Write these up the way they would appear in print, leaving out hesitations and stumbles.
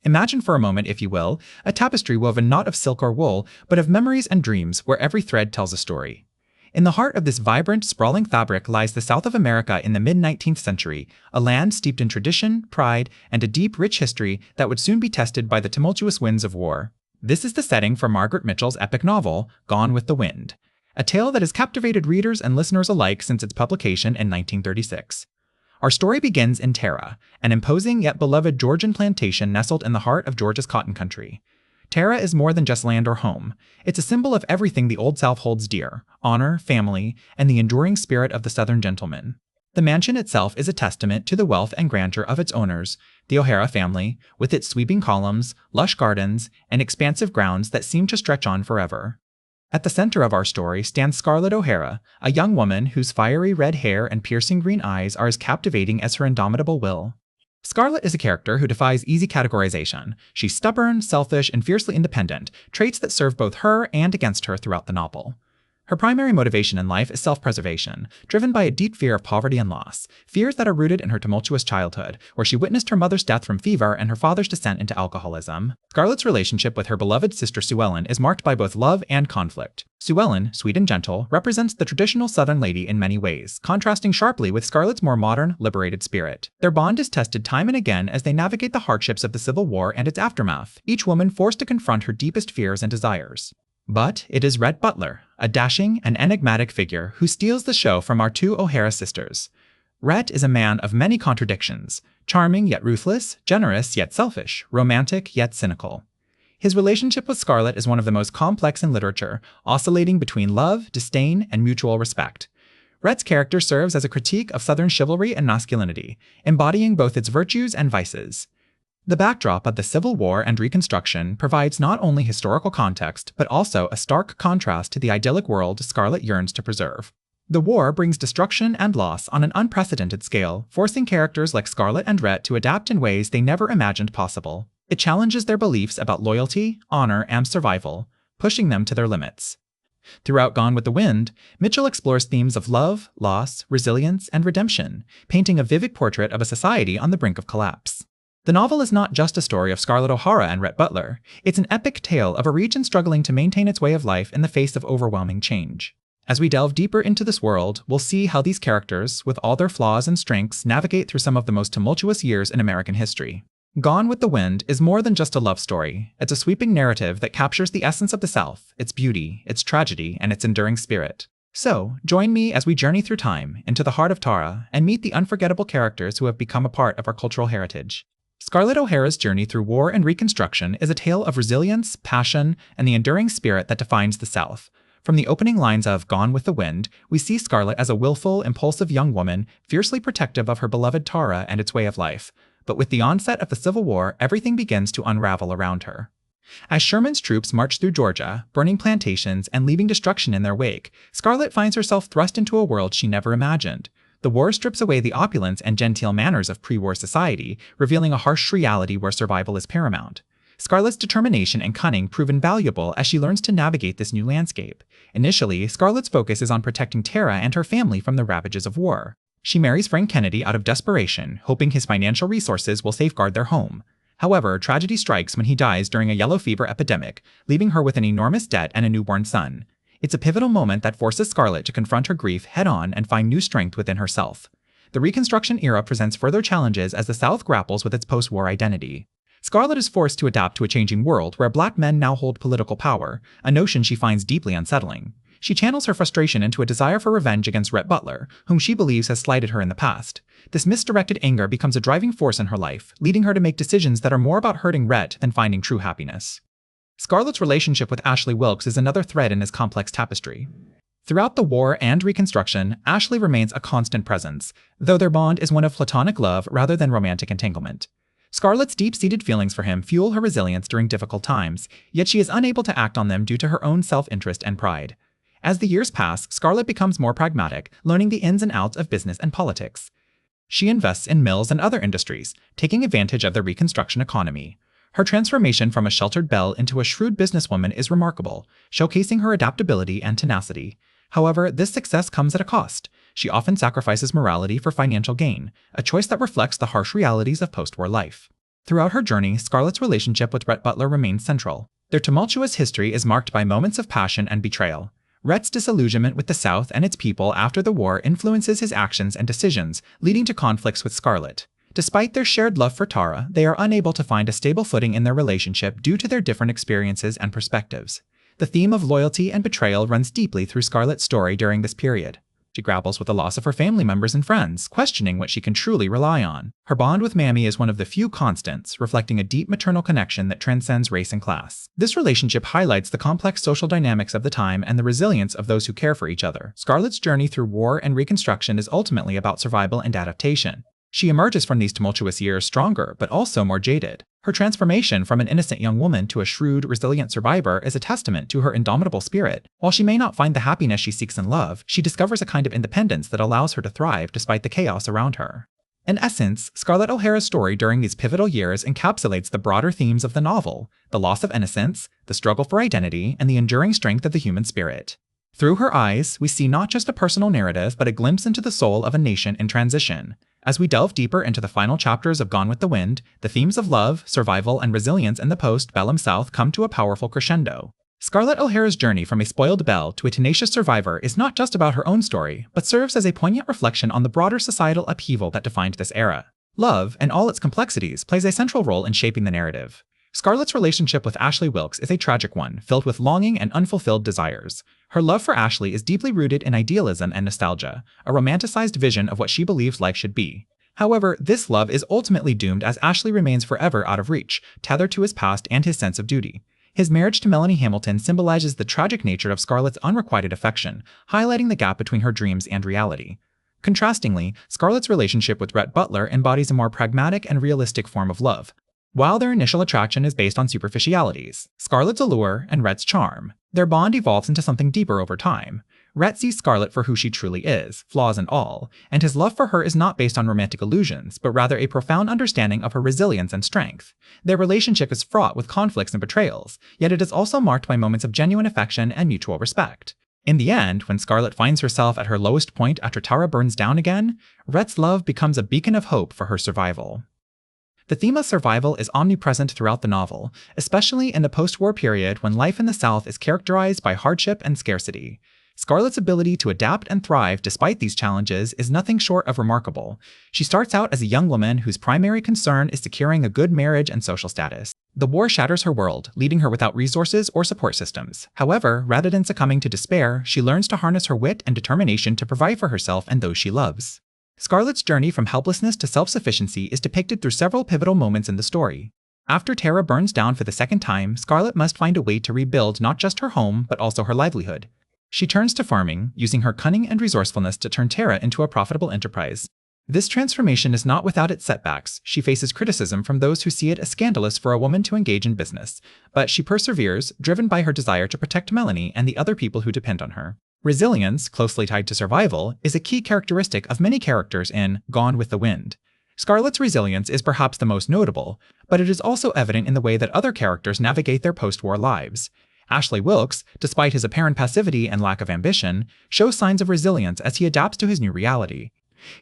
Imagine for a moment, if you will, a tapestry woven not of silk or wool, but of memories and dreams where every thread tells a story. In the heart of this vibrant, sprawling fabric lies the South of America in the mid-19th century, a land steeped in tradition, pride, and a deep, rich history that would soon be tested by the tumultuous winds of war. This is the setting for Margaret Mitchell's epic novel, Gone with the Wind, a tale that has captivated readers and listeners alike since its publication in 1936. Our story begins in Tara, an imposing yet beloved Georgian plantation nestled in the heart of Georgia's cotton country. Tara is more than just land or home. It's a symbol of everything the Old South holds dear: honor, family, and the enduring spirit of the Southern gentleman. The mansion itself is a testament to the wealth and grandeur of its owners, the O'Hara family, with its sweeping columns, lush gardens, and expansive grounds that seem to stretch on forever. At the center of our story stands Scarlett O'Hara, a young woman whose fiery red hair and piercing green eyes are as captivating as her indomitable will. Scarlett is a character who defies easy categorization. She's stubborn, selfish, and fiercely independent, traits that serve both her and against her throughout the novel. Her primary motivation in life is self-preservation, driven by a deep fear of poverty and loss, fears that are rooted in her tumultuous childhood, where she witnessed her mother's death from fever and her father's descent into alcoholism. Scarlett's relationship with her beloved sister Sue Ellen is marked by both love and conflict. Sue Ellen, sweet and gentle, represents the traditional Southern lady in many ways, contrasting sharply with Scarlett's more modern, liberated spirit. Their bond is tested time and again as they navigate the hardships of the Civil War and its aftermath, each woman forced to confront her deepest fears and desires. But it is Rhett Butler, a dashing and enigmatic figure, who steals the show from our two O'Hara sisters. Rhett is a man of many contradictions, charming yet ruthless, generous yet selfish, romantic yet cynical. His relationship with Scarlett is one of the most complex in literature, oscillating between love, disdain, and mutual respect. Rhett's character serves as a critique of Southern chivalry and masculinity, embodying both its virtues and vices. The backdrop of the Civil War and Reconstruction provides not only historical context, but also a stark contrast to the idyllic world Scarlett yearns to preserve. The war brings destruction and loss on an unprecedented scale, forcing characters like Scarlett and Rhett to adapt in ways they never imagined possible. It challenges their beliefs about loyalty, honor, and survival, pushing them to their limits. Throughout Gone with the Wind, Mitchell explores themes of love, loss, resilience, and redemption, painting a vivid portrait of a society on the brink of collapse. The novel is not just a story of Scarlett O'Hara and Rhett Butler. It's an epic tale of a region struggling to maintain its way of life in the face of overwhelming change. As we delve deeper into this world, we'll see how these characters, with all their flaws and strengths, navigate through some of the most tumultuous years in American history. Gone with the Wind is more than just a love story. It's a sweeping narrative that captures the essence of the South, its beauty, its tragedy, and its enduring spirit. So, join me as we journey through time, into the heart of Tara, and meet the unforgettable characters who have become a part of our cultural heritage. Scarlett O'Hara's journey through war and Reconstruction is a tale of resilience, passion, and the enduring spirit that defines the South. From the opening lines of Gone with the Wind, we see Scarlett as a willful, impulsive young woman, fiercely protective of her beloved Tara and its way of life. But with the onset of the Civil War, everything begins to unravel around her. As Sherman's troops march through Georgia, burning plantations and leaving destruction in their wake, Scarlett finds herself thrust into a world she never imagined. The war strips away the opulence and genteel manners of pre-war society, revealing a harsh reality where survival is paramount. Scarlett's determination and cunning prove invaluable as she learns to navigate this new landscape. Initially, Scarlett's focus is on protecting Tara and her family from the ravages of war. She marries Frank Kennedy out of desperation, hoping his financial resources will safeguard their home. However, tragedy strikes when he dies during a yellow fever epidemic, leaving her with an enormous debt and a newborn son. It's a pivotal moment that forces Scarlett to confront her grief head-on and find new strength within herself. The Reconstruction era presents further challenges as the South grapples with its post-war identity. Scarlett is forced to adapt to a changing world where black men now hold political power, a notion she finds deeply unsettling. She channels her frustration into a desire for revenge against Rhett Butler, whom she believes has slighted her in the past. This misdirected anger becomes a driving force in her life, leading her to make decisions that are more about hurting Rhett than finding true happiness. Scarlett's relationship with Ashley Wilkes is another thread in this complex tapestry. Throughout the war and Reconstruction, Ashley remains a constant presence, though their bond is one of platonic love rather than romantic entanglement. Scarlett's deep-seated feelings for him fuel her resilience during difficult times, yet she is unable to act on them due to her own self-interest and pride. As the years pass, Scarlett becomes more pragmatic, learning the ins and outs of business and politics. She invests in mills and other industries, taking advantage of the Reconstruction economy. Her transformation from a sheltered belle into a shrewd businesswoman is remarkable, showcasing her adaptability and tenacity. However, this success comes at a cost. She often sacrifices morality for financial gain, a choice that reflects the harsh realities of post-war life. Throughout her journey, Scarlett's relationship with Rhett Butler remains central. Their tumultuous history is marked by moments of passion and betrayal. Rhett's disillusionment with the South and its people after the war influences his actions and decisions, leading to conflicts with Scarlett. Despite their shared love for Tara, they are unable to find a stable footing in their relationship due to their different experiences and perspectives. The theme of loyalty and betrayal runs deeply through Scarlett's story during this period. She grapples with the loss of her family members and friends, questioning what she can truly rely on. Her bond with Mammy is one of the few constants, reflecting a deep maternal connection that transcends race and class. This relationship highlights the complex social dynamics of the time and the resilience of those who care for each other. Scarlett's journey through war and Reconstruction is ultimately about survival and adaptation. She emerges from these tumultuous years stronger, but also more jaded. Her transformation from an innocent young woman to a shrewd, resilient survivor is a testament to her indomitable spirit. While she may not find the happiness she seeks in love, she discovers a kind of independence that allows her to thrive despite the chaos around her. In essence, Scarlett O'Hara's story during these pivotal years encapsulates the broader themes of the novel: the loss of innocence, the struggle for identity, and the enduring strength of the human spirit. Through her eyes, we see not just a personal narrative, but a glimpse into the soul of a nation in transition. As we delve deeper into the final chapters of Gone with the Wind, the themes of love, survival, and resilience in the post-Bellum South come to a powerful crescendo. Scarlett O'Hara's journey from a spoiled belle to a tenacious survivor is not just about her own story, but serves as a poignant reflection on the broader societal upheaval that defined this era. Love, and all its complexities, plays a central role in shaping the narrative. Scarlett's relationship with Ashley Wilkes is a tragic one, filled with longing and unfulfilled desires. Her love for Ashley is deeply rooted in idealism and nostalgia, a romanticized vision of what she believes life should be. However, this love is ultimately doomed as Ashley remains forever out of reach, tethered to his past and his sense of duty. His marriage to Melanie Hamilton symbolizes the tragic nature of Scarlett's unrequited affection, highlighting the gap between her dreams and reality. Contrastingly, Scarlett's relationship with Rhett Butler embodies a more pragmatic and realistic form of love. While their initial attraction is based on superficialities, Scarlett's allure and Rhett's charm, their bond evolves into something deeper over time. Rhett sees Scarlett for who she truly is, flaws and all, and his love for her is not based on romantic illusions, but rather a profound understanding of her resilience and strength. Their relationship is fraught with conflicts and betrayals, yet it is also marked by moments of genuine affection and mutual respect. In the end, when Scarlett finds herself at her lowest point after Tara burns down again, Rhett's love becomes a beacon of hope for her survival. The theme of survival is omnipresent throughout the novel, especially in the post-war period when life in the South is characterized by hardship and scarcity. Scarlett's ability to adapt and thrive despite these challenges is nothing short of remarkable. She starts out as a young woman whose primary concern is securing a good marriage and social status. The war shatters her world, leaving her without resources or support systems. However, rather than succumbing to despair, she learns to harness her wit and determination to provide for herself and those she loves. Scarlett's journey from helplessness to self-sufficiency is depicted through several pivotal moments in the story. After Tara burns down for the second time, Scarlett must find a way to rebuild not just her home, but also her livelihood. She turns to farming, using her cunning and resourcefulness to turn Tara into a profitable enterprise. This transformation is not without its setbacks. She faces criticism from those who see it as scandalous for a woman to engage in business, but she perseveres, driven by her desire to protect Melanie and the other people who depend on her. Resilience, closely tied to survival, is a key characteristic of many characters in Gone with the Wind. Scarlett's resilience is perhaps the most notable, but it is also evident in the way that other characters navigate their post-war lives. Ashley Wilkes, despite his apparent passivity and lack of ambition, shows signs of resilience as he adapts to his new reality.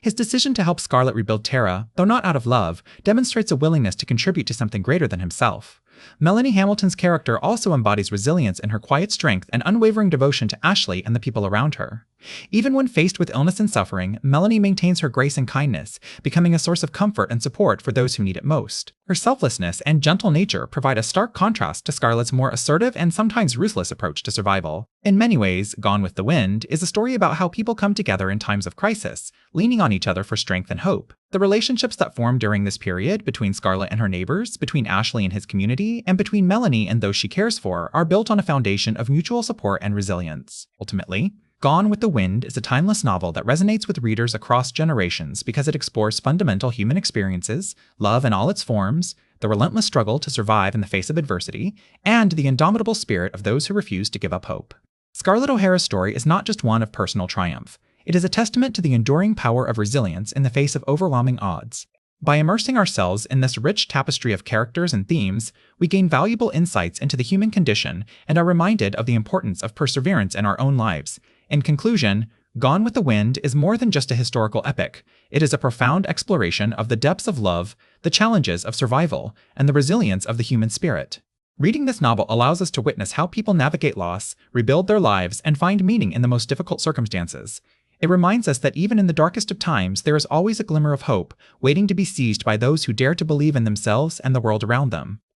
His decision to help Scarlett rebuild Tara, though not out of love, demonstrates a willingness to contribute to something greater than himself. Melanie Hamilton's character also embodies resilience in her quiet strength and unwavering devotion to Ashley and the people around her. Even when faced with illness and suffering, Melanie maintains her grace and kindness, becoming a source of comfort and support for those who need it most. Her selflessness and gentle nature provide a stark contrast to Scarlett's more assertive and sometimes ruthless approach to survival. In many ways, Gone with the Wind is a story about how people come together in times of crisis, leaning on each other for strength and hope. The relationships that form during this period between Scarlett and her neighbors, between Ashley and his community, and between Melanie and those she cares for are built on a foundation of mutual support and resilience. Ultimately, Gone with the Wind is a timeless novel that resonates with readers across generations because it explores fundamental human experiences, love in all its forms, the relentless struggle to survive in the face of adversity, and the indomitable spirit of those who refuse to give up hope. Scarlett O'Hara's story is not just one of personal triumph. It is a testament to the enduring power of resilience in the face of overwhelming odds. By immersing ourselves in this rich tapestry of characters and themes, we gain valuable insights into the human condition and are reminded of the importance of perseverance in our own lives. In conclusion, Gone with the Wind is more than just a historical epic. It is a profound exploration of the depths of love, the challenges of survival, and the resilience of the human spirit. Reading this novel allows us to witness how people navigate loss, rebuild their lives, and find meaning in the most difficult circumstances. It reminds us that even in the darkest of times, there is always a glimmer of hope, waiting to be seized by those who dare to believe in themselves and the world around them.